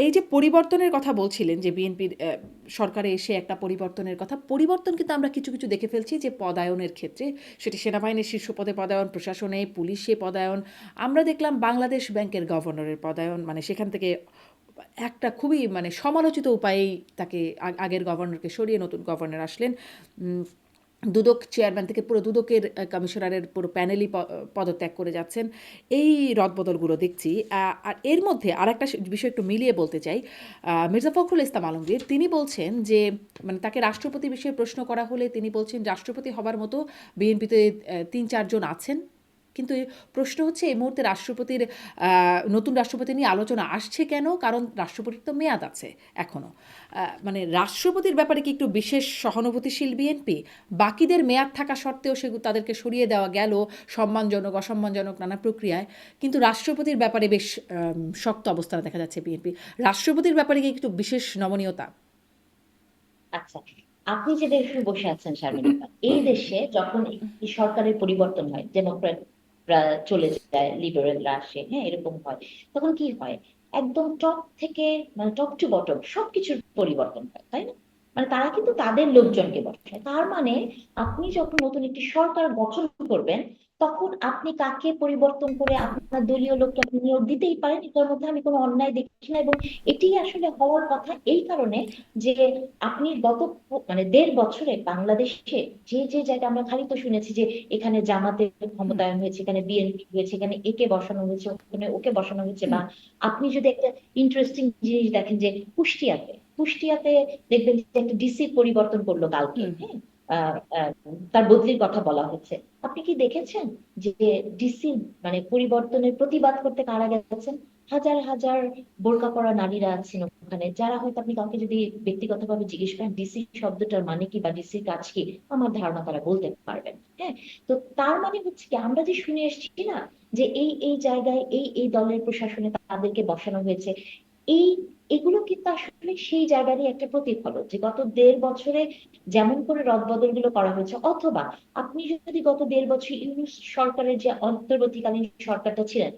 এই যে পরিবর্তনের কথা বলছিলেন যে বিএনপির সরকারে এসে একটা পরিবর্তনের কথা, পরিবর্তন কিন্তু আমরা কিছু কিছু দেখে ফেলছি যে পদায়নের ক্ষেত্রে, সেটি সেনাবাহিনীর শীর্ষ পদে পদায়ন, প্রশাসনে পুলিশে পদায়ন। আমরা দেখলাম বাংলাদেশ ব্যাংকের গভর্নরের পদায়ন, মানে সেখান থেকে একটা খুবই মানে সমালোচিত উপায়েই তাকে আগের গভর্নরকে সরিয়ে নতুন গভর্নর আসলেন। দুদক চেয়ারম্যান থেকে পুরো দুদকের কমিশনারের পুরো প্যানেলই পদত্যাগ করে যাচ্ছেন। এই রদবদলগুলো দেখছি। আর এর মধ্যে আর একটা বিষয় একটু মিলিয়ে বলতে চাই। মির্জা ফখরুল ইসলাম আলমগীর তিনি বলছেন যে, মানে তাকে রাষ্ট্রপতি বিষয়ে প্রশ্ন করা হলে তিনি বলছেন রাষ্ট্রপতি হবার মতো বিএনপিতে ৩-৪ জন আছেন। কিন্তু প্রশ্ন হচ্ছে এই মুহূর্তে রাষ্ট্রপতির নতুন রাষ্ট্রপতি নিয়ে আলোচনা আসছে কেন? কারণ রাষ্ট্রপতির তো মেয়াদ আছে এখনও। মানে রাষ্ট্রপতির ব্যাপারে কি একটু বিশেষ সহানুভূতিশীল বিএনপি? বাকিদের মেয়াদ থাকা সত্ত্বেও তাদেরকে সরিয়ে দেওয়া গেল সম্মানজনক অসম্মানজনক নানা প্রক্রিয়ায়, কিন্তু রাষ্ট্রপতির ব্যাপারে বেশ শক্ত অবস্থানে দেখা যাচ্ছে বিএনপি। রাষ্ট্রপতির ব্যাপারে কি একটু বিশেষ নমনীয়তা? আচ্ছা, আপনি যে দেশে বসে আছেন শারমিনতা, এই দেশে যখন একটি সরকারের পরিবর্তন হয়, ডেমোক্রেটরা চলে যায়, লিবারেলরা আসে, হ্যাঁ, এরকম হয়, তখন কি হয়? একদম টপ থেকে, মানে টপ টু বটম সবকিছুর পরিবর্তন হয়, তাই না? মানে তারা কিন্তু তাদের লোকজনকে বসায়। তার মানে আপনি যখন নতুন একটি সরকার গঠন করবেন, তখন আপনি কাকে পরিবর্তন করে আপনার দলীয় লোককে আপনি নিয়োগ দিতেই পারেন। এটার মধ্যে আমি কোনো অন্যায় দেখি না, এবং এটি আসলে হওয়ার কথা এই কারণে যে আপনি মানে ১.৫ বছরে বাংলাদেশে যে যে জায়গায় আমরা খালি তো শুনেছি যে এখানে জামাতের হুম, ক্ষমতায়ন হয়েছে, এখানে বিএনপি হয়েছে, এখানে একে বসানো হয়েছে, ওখানে ওকে বসানো হয়েছে। হুম, বা আপনি যদি একটা ইন্টারেস্টিং জিনিস দেখেন যে কুষ্টিয়াতে দেখবেন যে একটা ডিসি পরিবর্তন করলো কালকে, হুম, হ্যাঁ। তার বদলির কথা বলা হচ্ছে। আপনি কি দেখেছেন যে ডিসি মানে পরিবর্তনের প্রতিবাদ করতে কারা গেছেন? হাজার হাজার বোরকা পরা নারীরা আছেন ওখানে, যারা হয়তো আপনি কাউকে যদি ব্যক্তিগতভাবে জিজ্ঞেস করেন ডিসি শব্দটার মানে কি বা ডিসির কাজ কি, আমার ধারণা তারা বলতে পারবেন, হ্যাঁ। তো তার মানে হচ্ছে কি, আমরা যে শুনে এসেছি না যে এই এই জায়গায় এই এই দলের প্রশাসনে তাদেরকে বসানো হয়েছে, এই এগুলো কিন্তু আসলে সেই জায়গারই একটা প্রতিফলন যে গত ১.৫ বছরে যেমন করে রদবদল গুলো করা হয়েছে। অথবা আপনি যদি গত ১.৫ বছর ইউনূস সরকারের যে অন্তর্বর্তীকালীন সরকারটা ছিলেন,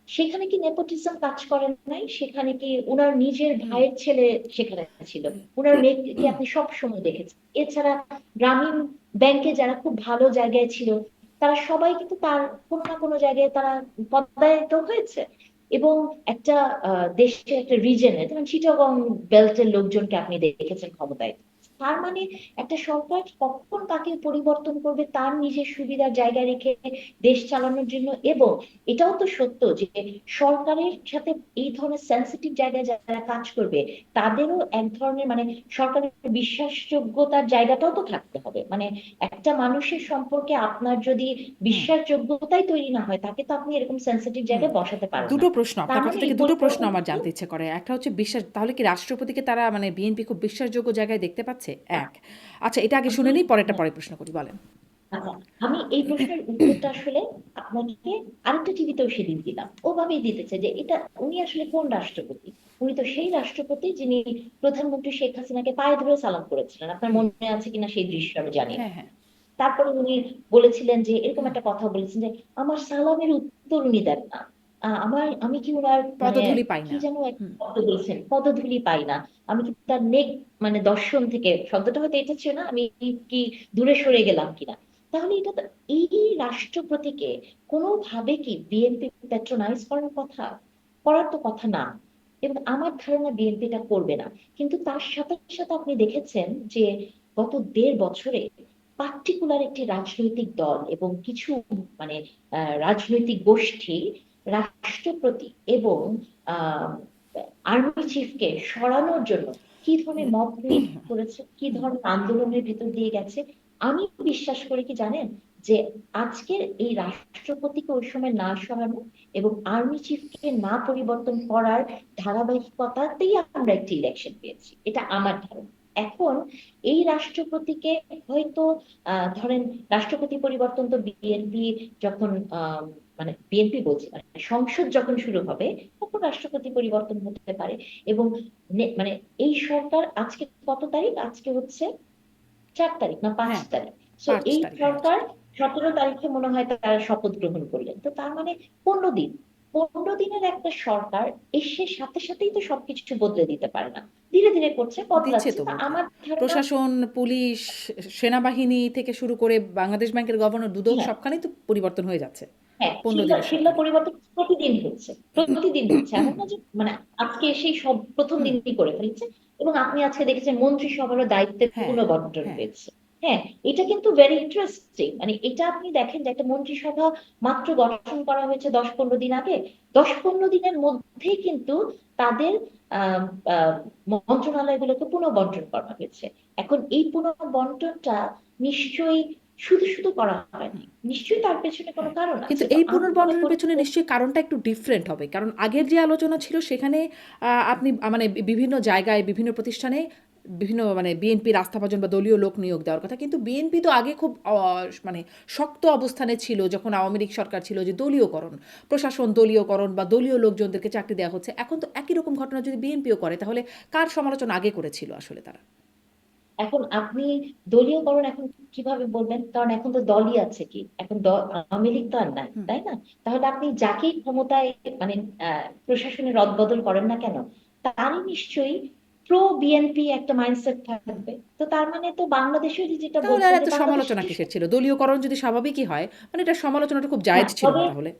সেখানে কি নেপোটিজম কাজ করেন নাই? সেখানে কি ওনার নিজের হুম, ভাইয়ের ছেলে সেখানে ছিল? ওনার মেয়েকে আপনি সব সময় দেখেছেন। এছাড়া গ্রামীণ ব্যাংকে যারা খুব ভালো জায়গায় ছিল, তারা সবাই কিন্তু তার কোনো না কোনো জায়গায় তারা পদায়িত হয়েছে। এবং একটা দেশের একটা রিজনে, যেমন চিটাগং বেল্টের লোকজনকে আপনি দেখেছেন ক্ষমতায়। তার মানে একটা সরকার কখন কাকে পরিবর্তন করবে তার নিজের সুবিধার জায়গায় রেখে দেশ চালানোর জন্য। এবং এটাও তো সত্য যে সরকারের সাথে এই ধরনের সেন্সিটিভ জায়গায় যারা কাজ করবে, তাদেরও এক ধরনের মানে সরকারের বিশ্বাসযোগ্যতার জায়গাটাও তো থাকতে হবে। মানে একটা মানুষের সম্পর্কে আপনার যদি হুম, বিশ্বাসযোগ্যতাই তৈরি না হয়, তাকে তো আপনি এরকম সেন্সিটিভ হুম। জায়গায় বসাতে পারেন না। দুটো প্রশ্ন তার আপনার কথা মানে এই থেকে, দুটো প্রশ্ন পরিবর্তন আমার কিন্তু জানতে ইচ্ছে করে। একটা হচ্ছে বিশ্বাস, তাহলে কি রাষ্ট্রপতিকে তারা মানে বিএনপি খুব বিশ্বাসযোগ্য জায়গায় দেখতে পাচ্ছে? এক। আচ্ছা, এটা আগে শুনে আমি নিই, পরেরটা হ্যাঁ, পরে প্রশ্ন করি, বলেন। আচ্ছা, আমি এই প্রশ্নের উত্তরটা আসলে আপনাকে আরেকটা টিভিতেও সেদিন দিলাম, ওভাবেই দিতেছে যে এটা উনি আসলে কোন রাষ্ট্রপতি। উনি তো সেই রাষ্ট্রপতি যিনি প্রধানমন্ত্রী শেখ হাসিনাকে পায়ে ধরে সালাম করেছিলেন। আপনার হুম, মনে আছে কিনা সেই দৃশ্য আমি জানি না। হ্যাঁ, হ্যাঁ, তারপরে উনি বলেছিলেন যে এরকম একটা কথা বলেছেন যে আমার সালামের উত্তর উনি দেন না। আমি কি ওনার মানে পদধূলি পাই কি না। যেন এক হুম, শব্দ বলছেন, পদধূলি পাই না। আমি কি তার নেক মানে দর্শন থেকে, শব্দটা হয়তো এটা ছিল না, আমি কি দূরে সরে গেলাম কিনা। তাহলে এটা তো, এই রাষ্ট্রপতিকে কোনোভাবে কি বিএনপি প্যাট্রোনাইজ করার কথা? করার তো কথা না। এবং আমার ধারণা বিএনপি এটা করবে না। কিন্তু তার সাথে সাথে আপনি দেখেছেন যে গত ১.৫ বছরে পার্টিকুলার একটি রাজনৈতিক দল এবং কিছু মানে রাজনৈতিক গোষ্ঠী রাষ্ট্রপতি এবং আহ আর্মি চিফকে সরানোর জন্য কি ধরনের মব ক্রিয়েট করেছে, কি ধরনের আন্দোলনের ভিতর দিয়ে গেছে। আমি বিশ্বাস করি কি জানেন, যে আজকের এই রাষ্ট্রপতিকে ওই সময় না সরানো এবং আর্মি চিফকে না পরিবর্তন করার ধারাবাহিকতাতেই আমরা একটি ইলেকশন পেয়েছি, এটা আমার ধারণা। এখন এই রাষ্ট্রপতিকে হয়তো ধরেন রাষ্ট্রপতি পরিবর্তন তো বিএনপি যখন মানে বিএনপি বলছি, মানে সংসদ যখন শুরু হবে তখন রাষ্ট্রপতি পরিবর্তন হতে পারে। এবং মানে এই সরকার আজকে কত তারিখ? আজকে হচ্ছে 4 তারিখ না পাঁচ হ্যাঁ, তারিখ তো 5 এই তারিখ, হ্যাঁ। সরকার 17 তারিখে মনে হয় তারা শপথ গ্রহণ করলেন। তো তার মানে 15 দিন, 15 দিনের একটা সরকার এসে সাথে সাথেই তো সবকিছু বদলে দিতে পারে না, ধীরে ধীরে করছে, দিচ্ছে বদলাচ্ছে। তো তা বদলে। আমার ধারণা, প্রশাসন, পুলিশ, সেনাবাহিনী থেকে শুরু করে বাংলাদেশ ব্যাংকের গভর্নর দুদক হ্যাঁ, সবখানেই তো পরিবর্তন হয়ে যাচ্ছে হ্যাঁ, 15 সেগুলো দিনের সেগুলো সরকারে। পরিবর্তন প্রতিদিন হচ্ছে, প্রতিদিন হচ্ছে, এমন না যে মানে আজকে সেই সব প্রথম হুম, দিনই করে ফেলছে। এবং আপনি আজকে দেখেছেন মন্ত্রিসভারও দায়িত্বের হ্যাঁ, পুনর্বন্টন হ্যাঁ। হয়েছে। হ্যাঁ, এটা কিন্তু ভেরি ইন্টারেস্টিং। মানে এটা আপনি দেখেন যে একটা মন্ত্রিসভা মাত্র গঠন করা হয়েছে 10-15 দিন আগে, 10-15 দিনের মধ্যেই কিন্তু তাদের আহ আহ মন্ত্রণালয়গুলোকে পুনর্বন্টন করা হয়েছে। এখন এই পুনর্বন্টনটা নিশ্চয়ই শুধু শুধু করা হয়নি, নিশ্চয়ই তার পেছনে কোনো হ্যাঁ, কারণ কিন্তু আছে। তো এই আমি মনে পুনর্বন্টনের করি পেছনে যে নিশ্চয়ই কারণটা একটু ডিফারেন্ট হবে। কারণ আগের যে আলোচনা ছিল সেখানে আপনি মানে বিভিন্ন জায়গায়, বিভিন্ন প্রতিষ্ঠানে বিভিন্ন মানে বিএনপির আস্থাভাজন বা দলীয় লোক নিয়োগ দেওয়ার কথা। কিন্তু বিএনপি তো আগে খুব মানে শক্ত অবস্থানে ছিল যখন আওয়ামী লীগ সরকার ছিল যে দলীয়করণ, প্রশাসন দলীয়করণ বা দলীয় লোকজনদেরকে চাকরি দেওয়া হচ্ছে। এখন তো একই রকম ঘটনা যদি বিএনপিও করে তাহলে কার সমালোচনা আগে করেছিল আসলে তারা? এখন আপনি দলীয়করণ এখন কিভাবে বলবেন? কারণ এখন তো দলই আছে, কি এখন আওয়ামী লীগ তো আর নাই, হুম। তাই না? তাহলে আপনি যাকেই ক্ষমতায় মানে প্রশাসনে রদবদল করেন না কেন, তারই নিশ্চয়ই প্রো বিএনপি একটা মাইন্ডসেট থাকবে। তো তার মানে তো বাংলাদেশের যেটা তাহলে আর বলছেন যে এত বাংলাদেশের সমালোচনা যে কিসের ছিল? দলীয়করণ যদি স্বাভাবিকই হয়, মানে এটা সমালোচনাটা খুব জায়েজ হ্যাঁ, ছিল তবে না তাহলে?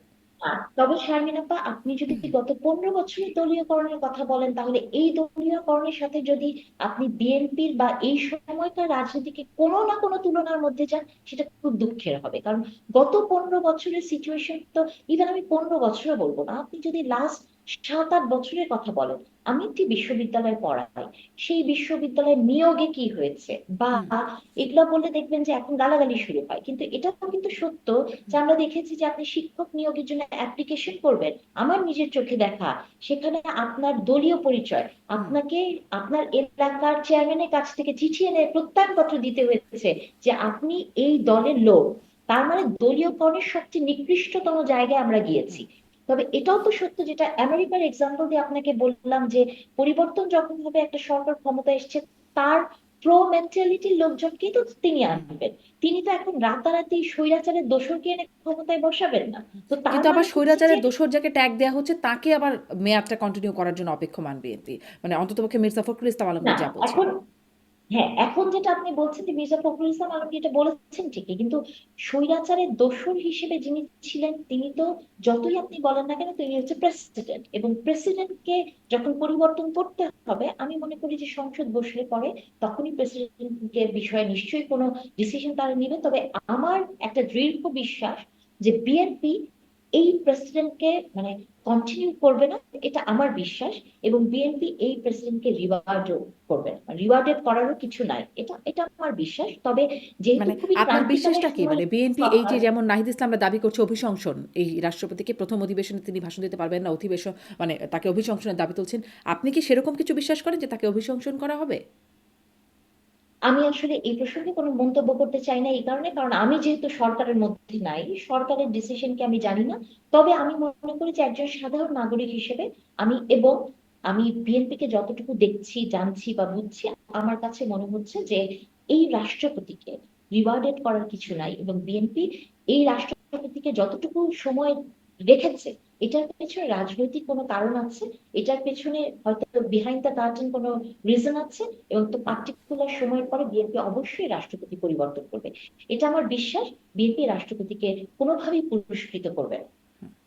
তবে শারমিন আপা, আপনি যদি গত 15 বছরের দলীয়করণের কথা বলেন, তাহলে এই দলীয়করণের সাথে যদি আপনি বিএনপির বা এই সময়কার রাজনীতিকে কোনো না কোনো তুলনার মধ্যে যান, সেটা খুব দুঃখের হবে। কারণ গত 15 বছরের সিচুয়েশন তো, ইভেন আমি 15 বছরও বলবো না, আপনি যদি লাস্ট 7-8 বছরের কথা বলেন। আমি একটি বিশ্ববিদ্যালয়ে পড়াই, সেই বিশ্ববিদ্যালয়ে নিয়োগে কি হয়েছে বা হুম, এগুলা বললে দেখবেন যে এখন গালাগালি শুরু হয়, কিন্তু এটাও কিন্তু সত্য যে আমরা দেখেছি যে আপনি শিক্ষক নিয়োগের জন্য অ্যাপ্লিকেশন করবেন, আমার নিজের চোখে দেখা, সেখানে আপনার দলীয় পরিচয়, হুম। আপনাকে আপনার এলাকার চেয়ারম্যানের কাছ থেকে চিঠি এনে প্রত্যয়নপত্র দিতে হয়েছে যে আপনি এই দলের লোক। তার মানে দলীয়করণের সবচেয়ে নিকৃষ্টতম জায়গায় আমরা গিয়েছি। তবে এটাও তো সত্য, যেটা আমেরিকার এক্সাম্পল দিয়ে আপনাকে বললাম, যে পরিবর্তন যখন হবে, একটা সরকার ক্ষমতা এসছে, তার প্রো মেন্টালিটির লোকজনকেই তো তিনি আনবেন। তিনি তো এখন রাতারাতি স্বৈরাচারের দোসরকে এনে ক্ষমতায় বসাবেন না। তো তার কিন্তু আবার মানে হচ্ছে যে স্বৈরাচারের দোসর যাকে ট্যাগ দেওয়া হচ্ছে তাকে আবার মেয়াদটা কন্টিনিউ করার জন্য অপেক্ষমান বিএনপি। মানে অন্ততপক্ষে মির্জা ফখরুল ইসলাম না, আলমগীর যা বলছেন। এখন হ্যাঁ, এখন যেটা আপনি বলছেন যে মির্জা ফখরুল ইসলাম আলমগীর এটা বলেছেন ঠিকই, কিন্তু স্বৈরাচারের দোসর হিসেবে যিনি ছিলেন, তিনি তো যতই আপনি বলেন না কেন, তিনি হচ্ছে প্রেসিডেন্ট। এবং প্রেসিডেন্টকে যখন পরিবর্তন করতে হবে, আমি মনে করি যে সংসদ বসলে পরে তখনই প্রেসিডেন্টকে বিষয়ে নিশ্চয়ই কোনো ডিসিশন তারা নেবে। তবে আমার একটা দৃঢ় বিশ্বাস যে বিএনপি এই প্রেসিডেন্টকে মানে কন্টিনিউ করবে না, এটা আমার বিশ্বাস। এবং বিএনপি এই প্রেসিডেন্টকে রিওয়ার্ড করবে না, রিওয়ার্ডেড করারও কিছু নাই, এটা এটা আমার বিশ্বাস। তবে যেহেতু মানে খুবই আপনার ক্রান্তিকালের বিশ্বাসটা কি? সময় মানে বিএনপি এই যে সরকার, যেমন নাহিদ ইসলামরা দাবি করছে অভিশংসন, এই রাষ্ট্রপতিকে প্রথম অধিবেশনে তিনি ভাষণ দিতে পারবেন না, অধিবেশন মানে তাকে অভিশংসনের দাবি তুলছেন। আপনি কি সেরকম কিছু বিশ্বাস করেন যে তাকে অভিশংসন করা হবে? আমি আসলে এই প্রসঙ্গে কোনো মন্তব্য করতে চাই না, এই কারণে, কারণ আমি যেহেতু সরকারের মধ্যে নাই, সরকারের ডিসিশনকে আমি জানি না। তবে আমি মনে করি যে একজন সাধারণ নাগরিক হিসেবে আমি বিএনপি কে যতটুকু দেখছি, জানছি বা বুঝছি, আমার কাছে মনে হচ্ছে যে এই রাষ্ট্রপতিকে রিওয়ার্ডেড করার কিছু নাই। এবং বিএনপি এই রাষ্ট্রপতিকে যতটুকু সময় রেখেছে, এটার পেছনে রাজনৈতিক কোনো কারণ আছে, এটার পেছনে হয়তো বিহাইন্ড দ্য কার্টেন কোনো রিজন আছে। এবং তো পার্টিকুলার সময়ের পরে বিএনপি অবশ্যই রাষ্ট্রপতি পরিবর্তন করবে, এটা আমার বিশ্বাস। বিএনপি রাষ্ট্রপতিকে কোনোভাবেই পুরস্কৃত করবে না।